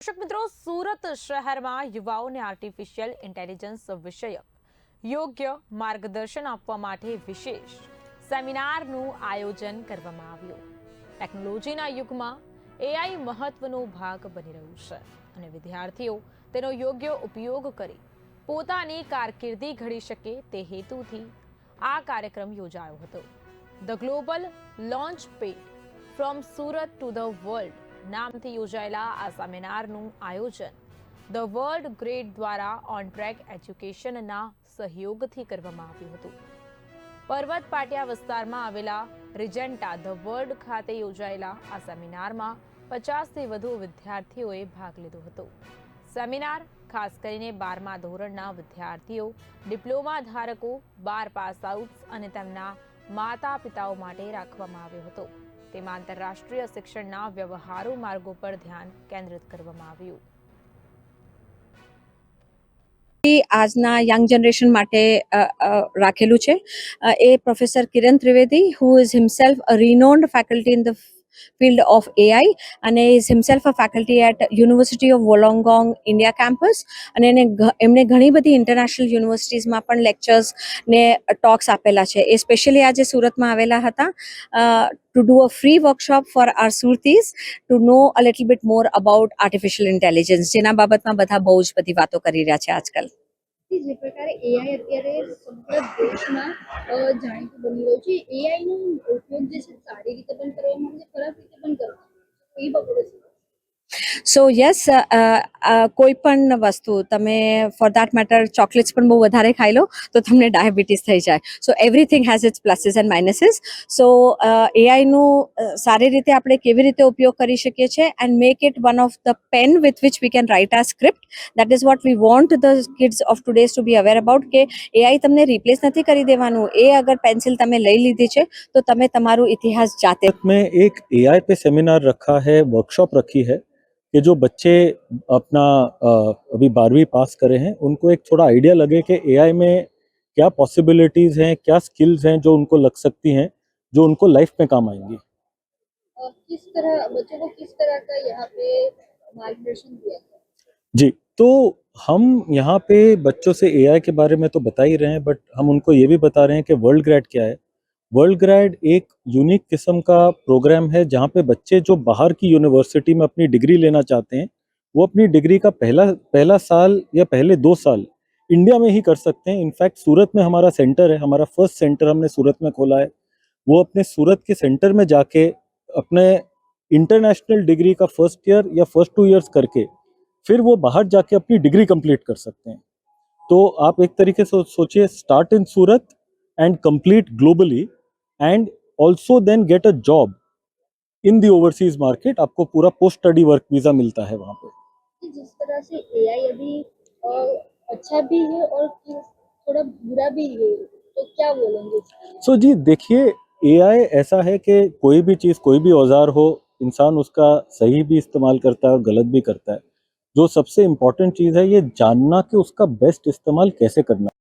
દર્શક મિત્રો, સુરત શહેરમાં યુવાઓને આર્ટિફિશિયલ ઇન્ટેલિજન્સ વિષયક યોગ્ય માર્ગદર્શન આપવા માટે વિશેષ સેમિનારનું આયોજન કરવામાં આવ્યું। ટેકનોલોજીના યુગમાં એઆઈ મહત્વનો ભાગ બની રહ્યું છે અને વિદ્યાર્થીઓ તેનો યોગ્ય ઉપયોગ કરી પોતાની કારકિર્દી ઘડી શકે તે હેતુથી આ કાર્યક્રમ યોજાયો હતો। The global launch pad from Surat to the world નામથી યોજાયેલા આ સેમિનારનું આયોજન ધ વર્લ્ડ ગ્રેડ દ્વારા ઓન ટ્રેક એજ્યુકેશનના સહયોગથી કરવામાં આવ્યું હતું। પર્વત પાટિયા વિસ્તારમાં આવેલા રિજેન્ટા ધ વર્લ્ડ ખાતે યોજાયેલા આ સેમિનારમાં 50થી વધુ વિદ્યાર્થીઓએ ભાગ લીધો હતો। સેમિનાર ખાસ કરીને 12મા ધોરણના વિદ્યાર્થીઓ, ડિપ્લોમા ધારકો, 12 પાસ આઉટ્સ અને તેમના માતા પિતાઓ માટે રાખવામાં આવ્યો હતો। તેમાં આંતરરાષ્ટ્રીય શિક્ષણના વ્યવહારુ માર્ગો પર ધ્યાન કેન્દ્રિત કરવામાં આવ્યું। આજના યંગ જનરેશન માટે રાખેલું છે। એ professor Kiran Trivedi, who is himself a renowned faculty in the field of AI and is himself a faculty at University of Wollongong India campus અને એમણે ઘણી બધી ઇન્ટરનેશનલ યુનિવર્સિટીઝમાં પણ લેક્ચર્સ ને ટોક્સ આપેલા છે। એ સ્પેશિયલી આજે સુરતમાં આવેલા હતા to do a free workshop for our Surtis to know a little bit more about artificial intelligence, જેના બાબતમાં બધા બહુ જ બધી વાતો કરી રહ્યા છે આજકાલ। જે પ્રકારે એઆઈ અત્યારે સમગ્ર દેશમાં જાણીતું બની રહ્યું છે, એઆઈ નો ઉપયોગ જે છે સારી રીતે પણ કરવામાં આવે છે, ખરાબ રીતે પણ કરવામાં આવે છે, એ બાબતે શું? સો યસ, કોઈ પણ વસ્તુ તમે ફોર દેટ મેટર ચોકલેટ્સ પણ બહુ વધારે ખાઈ લો તો તમને ડાયાબિટીસ થઈ જાય। So everything has its pluses and minuses. So એઆઈનું સારી રીતે આપણે કેવી રીતે ઉપયોગ કરી શકીએ છીએ and make it one of the pen with which we can write our script. That is what we want the kids of today's to be aware about કે એઆઈ તમને રિપ્લેસ નથી કરી દેવાનું। એ અગર પેન્સિલ તમે લઈ લીધી છે તો તમે તમારું ઇતિહાસ જાતે। में एक एआई पे सेमिनार रखा है, वर्कशॉप रखी है कि जो बच्चे अपना अभी 12वीं पास करे हैं उनको एक थोड़ा आइडिया लगे कि एआई में क्या पॉसिबिलिटीज हैं, क्या स्किल्स हैं जो उनको लग सकती हैं, जो उनको लाइफ में काम आएंगी। किस तरह बच्चों को किस तरह का यहाँ पे मार्गदर्शन दिया गया? जी, तो हम यहाँ पे बच्चों से एआई के बारे में तो बता ही रहे हैं, बट हम उनको ये भी बता रहे हैं कि वर्ल्ड ग्रेड क्या है। वर्ल्ड ग्रेड एक यूनिक किस्म का प्रोग्राम है जहाँ पे बच्चे जो बाहर की यूनिवर्सिटी में अपनी डिग्री लेना चाहते हैं वो अपनी डिग्री का पहला साल या पहले 2 साल इंडिया में ही कर सकते हैं। इनफैक्ट सूरत में हमारा सेंटर है, हमारा फर्स्ट सेंटर हमने सूरत में खोला है। वो अपने सूरत के सेंटर में जाके अपने इंटरनेशनल डिग्री का फर्स्ट ईयर या फर्स्ट 2 ईयर्स करके फिर वो बाहर जाके अपनी डिग्री कंप्लीट कर सकते हैं। तो आप एक तरीके से सोचिए, start in Surat and complete globally and also then get a job in the overseas market। आपको पूरा पोस्ट स्टडी वर्क वीजा मिलता है वहाँ पे। जिस तरह से एआई अभी अच्छा भी है और थोड़ा बुरा भी है, तो क्या बोलेंगे? सो जी देखिए, एआई ऐसा है कि कोई भी चीज़, कोई भी औजार हो, इंसान उसका सही भी इस्तेमाल करता है और गलत भी करता है। जो सबसे इम्पोर्टेंट चीज़ है ये जानना कि उसका बेस्ट इस्तेमाल कैसे करना है।